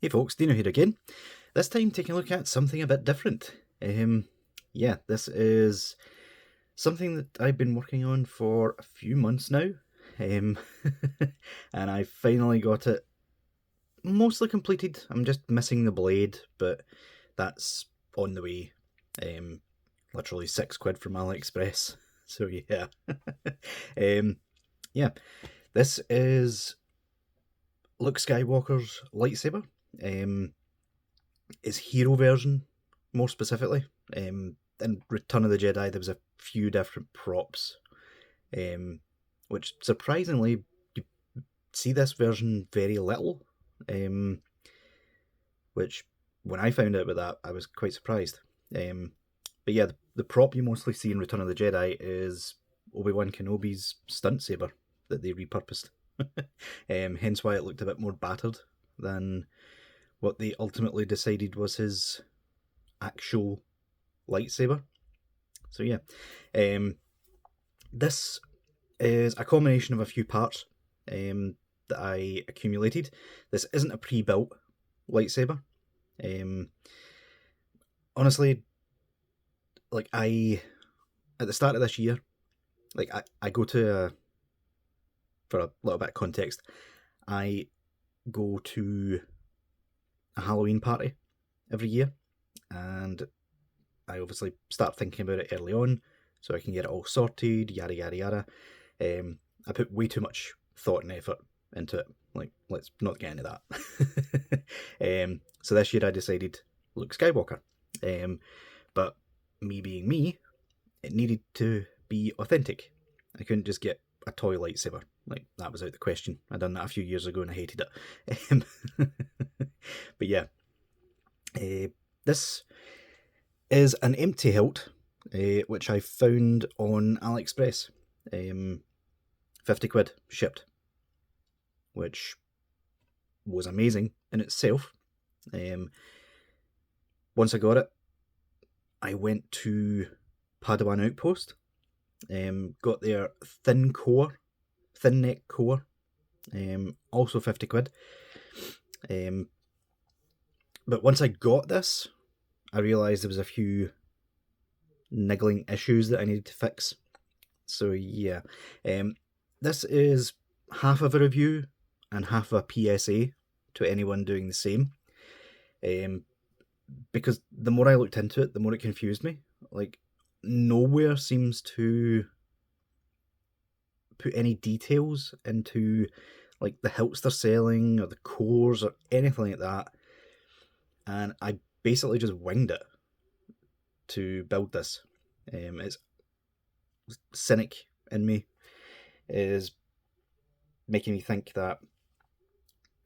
Hey folks, Deano here again. This time taking a look at something a bit different. Yeah, this is something that I've been working on for a few months now. And I finally got it mostly completed. I'm just missing the blade, but that's on the way. Literally £6 from AliExpress. So yeah. Yeah, this is Luke Skywalker's lightsaber. Its hero version, more specifically. In Return of the Jedi, there was a few different props, which surprisingly you see this version very little. Which when I found out about that, I was quite surprised. But yeah, the prop you mostly see in Return of the Jedi is Obi-Wan Kenobi's stunt saber that they repurposed. Hence why it looked a bit more battered than what they ultimately decided was his actual lightsaber. So yeah, this is a combination of a few parts that I accumulated. This isn't a pre-built lightsaber. Honestly, like at the start of this year, like I go to for a little bit of context, I go to a Halloween party every year, and I obviously start thinking about it early on so I can get it all sorted, yada yada yada. I put way too much thought and effort into it. Like, let's not get into that. So this year I decided Luke Skywalker. But me being me, it needed to be authentic. I couldn't just get a toy lightsaber. Like, that was out the question. I done that a few years ago and I hated it. But yeah, this is an empty hilt, which I found on AliExpress. £50 shipped, which was amazing in itself. Once I got it, I went to Padawan Outpost, got their thin neck core, also £50. But once I got this, I realised there was a few niggling issues that I needed to fix. So yeah, this is half of a review and half of a PSA to anyone doing the same. Because the more I looked into it, the more it confused me. Like, nowhere seems to put any details into like the hilts they're selling or the cores or anything like that. And I basically just winged it to build this. It's cynic in me is making me think that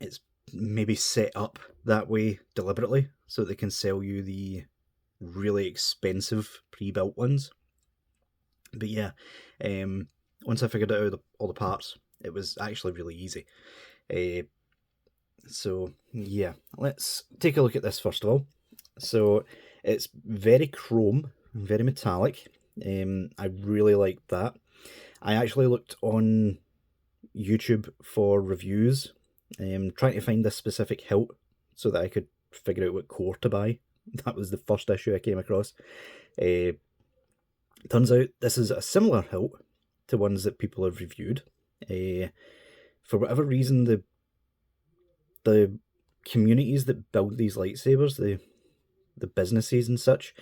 it's maybe set up that way deliberately so they can sell you the really expensive pre-built ones. But yeah, once I figured out all the parts, it was actually really easy. So yeah, let's take a look at this first of all. So it's very chrome, very metallic. I really like that. I actually looked on YouTube for reviews, trying to find this specific hilt so that I could figure out what core to buy. That was the first issue I came across. Turns out this is a similar hilt to ones that people have reviewed. For whatever reason, the communities that build these lightsabers, the businesses and such,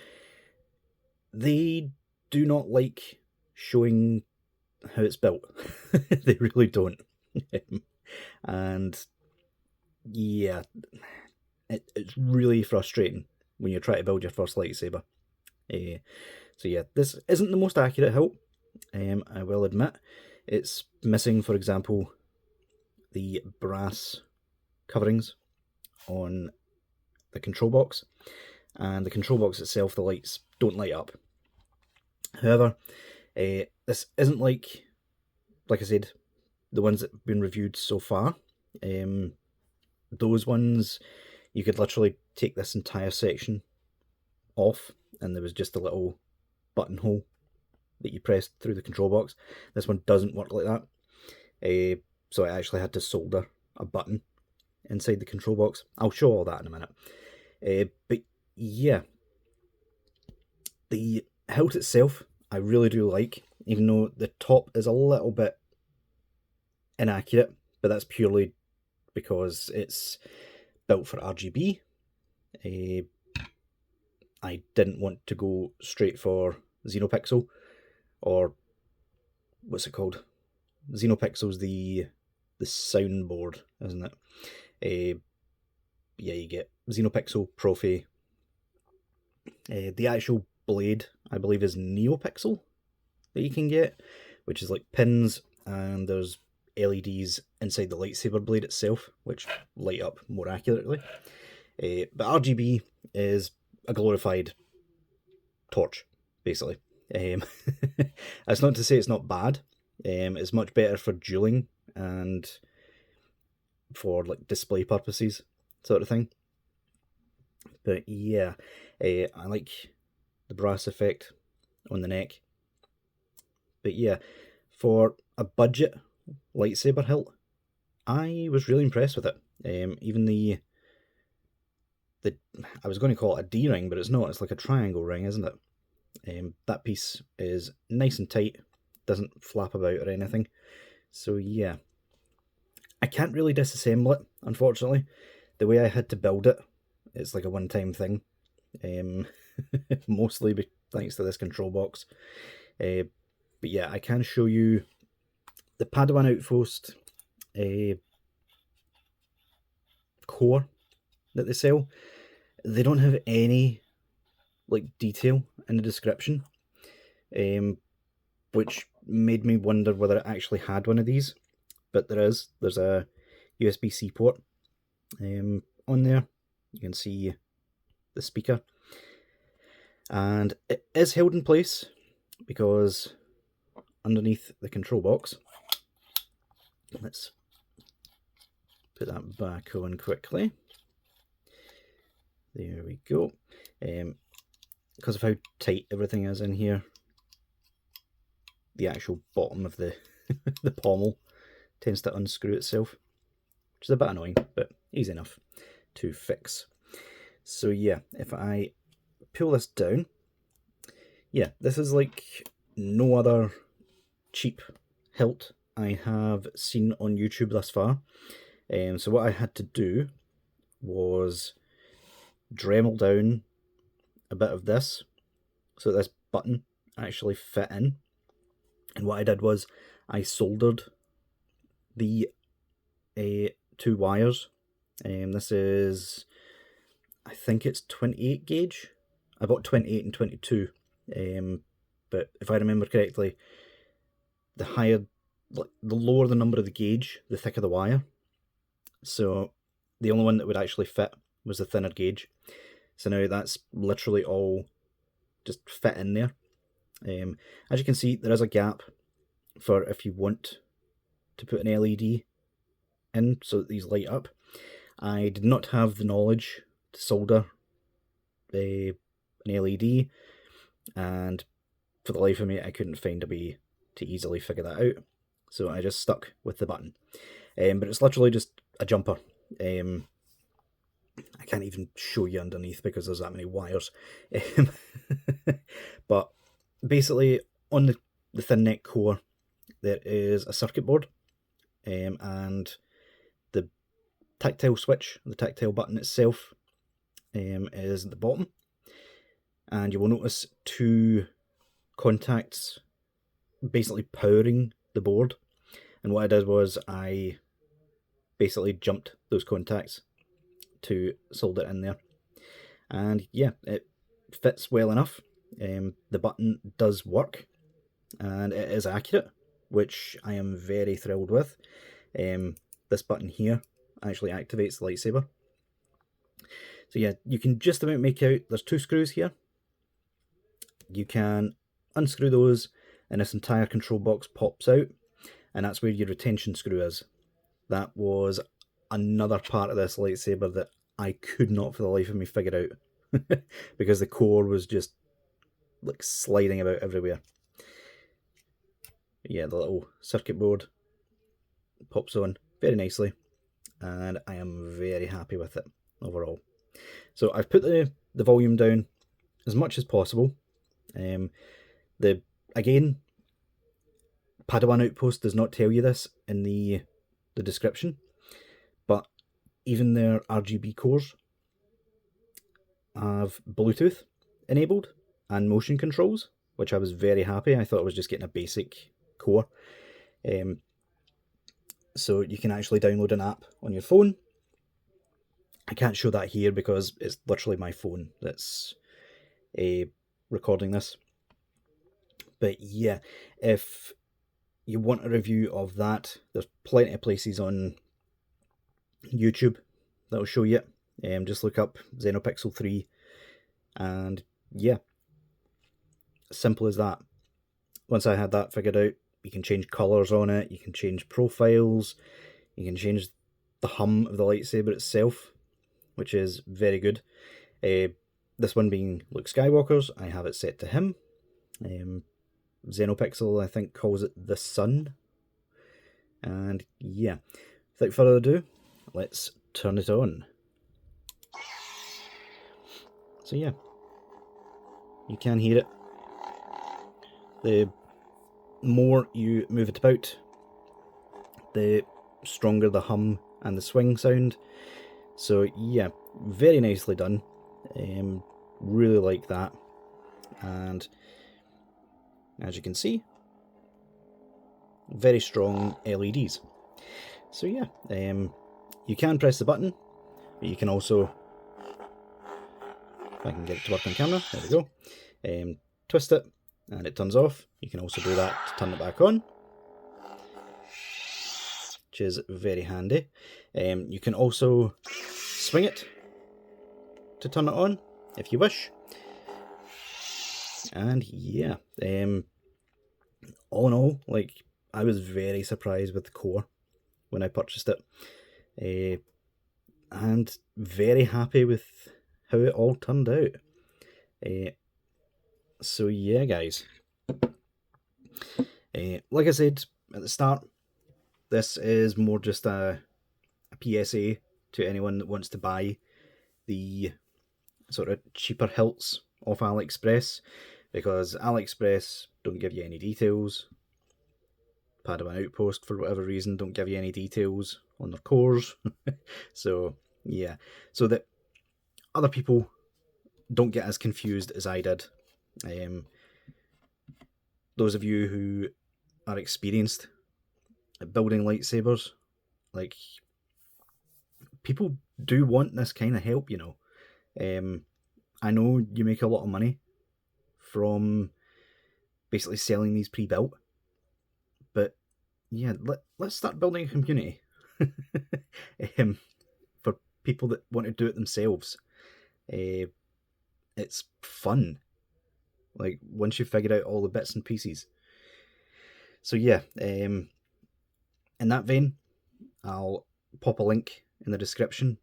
they do not like showing how it's built. They really don't. And yeah, it's really frustrating when you try to build your first lightsaber. So yeah, this isn't the most accurate hilt, I will admit. It's missing, for example, the brass coverings on the control box, and the control box itself, the lights don't light up. However, this isn't like I said, the ones that have been reviewed so far. Those ones, you could literally take this entire section off and there was just a little buttonhole that you pressed through the control box. This one doesn't work like that. So I actually had to solder a button inside the control box. I'll show all that in a minute. But yeah, the hilt itself I really do like, even though the top is a little bit inaccurate, but that's purely because it's built for RGB. I didn't want to go straight for Xenopixel, or what's it called? Xenopixel's the soundboard, isn't it? Yeah, you get Xenopixel, Profi. The actual blade, I believe, is Neopixel that you can get, which is like pins, and there's LEDs inside the lightsaber blade itself, which light up more accurately. But RGB is a glorified torch, basically. That's not to say it's not bad. It's much better for dueling and for like display purposes, sort of thing. But yeah, I like the brass effect on the neck. But yeah, for a budget lightsaber hilt, I was really impressed with it. Even the I was going to call it a D ring, but it's not. It's like a triangle ring, isn't it? That piece is nice and tight, doesn't flap about or anything. So yeah, I can't really disassemble it, unfortunately. The way I had to build it, it's like a one-time thing. Mostly thanks to this control box. But yeah, I can show you the Padawan Outpost core that they sell. They don't have any like detail in the description, which made me wonder whether it actually had one of these. But there's a USB-C port on there. You can see the speaker, and it is held in place because underneath the control box, let's put that back on quickly. There we go. Because of how tight everything is in here, the actual bottom of the the pommel tends to unscrew itself, which is a bit annoying, but easy enough to fix. So yeah, if I pull this down, yeah, this is like no other cheap hilt I have seen on YouTube thus far. So what I had to do was Dremel down a bit of this so this button actually fit in, and what I did was I soldered the two wires. This is, I think it's 28 gauge. I bought 28 and 22, but if I remember correctly, the lower the number of the gauge, the thicker the wire. So the only one that would actually fit was the thinner gauge. So now that's literally all just fit in there. As you can see, there is a gap for if you want to put an LED in so that these light up. I did not have the knowledge to solder an LED, and for the life of me I couldn't find a way to easily figure that out, so I just stuck with the button. But it's literally just a jumper. I can't even show you underneath because there's that many wires. But basically on the thin neck core there is a circuit board, and the tactile switch, the tactile button itself, is at the bottom, and you will notice two contacts basically powering the board. And what I did was I basically jumped those contacts to solder in there, and yeah, it fits well enough. The button does work and it is accurate, which I am very thrilled with. This button here actually activates the lightsaber. So yeah, you can just about make out there's two screws here. You can unscrew those and this entire control box pops out, and that's where your retention screw is. That was another part of this lightsaber that I could not for the life of me figure out because the core was just like sliding about everywhere. Yeah, the little circuit board pops on very nicely, and I am very happy with it overall. So I've put the volume down as much as possible. Again, Padawan Outpost does not tell you this in the description, but even their RGB cores have Bluetooth enabled and motion controls, which I was very happy. I thought I was just getting a basic core. So you can actually download an app on your phone. I can't show that here because it's literally my phone that's recording this. But yeah, if you want a review of that, there's plenty of places on YouTube that'll show you it. Just look up Xenopixel 3, and yeah, simple as that. Once I had that figured out, you can change colours on it, you can change profiles, you can change the hum of the lightsaber itself, which is very good. This one being Luke Skywalker's, I have it set to him. Xenopixel, I think, calls it the sun. And yeah, without further ado, let's turn it on. So yeah, you can hear it. The more you move it about, the stronger the hum and the swing sound. So yeah, very nicely done. Really like that. And as you can see, very strong LEDs. So yeah, you can press the button, but you can also, if I can get it to work on camera, there we go, twist it and it turns off. You can also do that to turn it back on, which is very handy. You can also swing it to turn it on if you wish. And yeah, all in all, like, I was very surprised with the core when I purchased it, and very happy with how it all turned out. So yeah, guys, like I said at the start, this is more just a PSA to anyone that wants to buy the sort of cheaper hilts off AliExpress, because AliExpress don't give you any details. Padawan Outpost, for whatever reason, don't give you any details on their cores. So yeah, so that other people don't get as confused as I did. Those of you who are experienced at building lightsabers, like, people do want this kind of help, you know. I know you make a lot of money from basically selling these pre-built, but yeah, let's start building a community for people that want to do it themselves. It's fun, like, once you've figured out all the bits and pieces. So yeah, in that vein, I'll pop a link in the description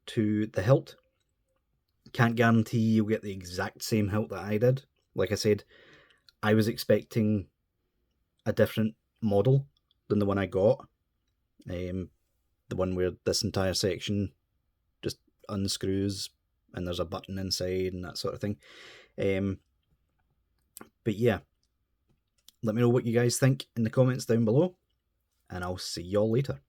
to the hilt. Can't guarantee you'll get the exact same hilt that I did. Like I said, I was expecting a different model than the one I got. The one where this entire section just unscrews and there's a button inside and that sort of thing. But yeah, let me know what you guys think in the comments down below, and I'll see y'all later.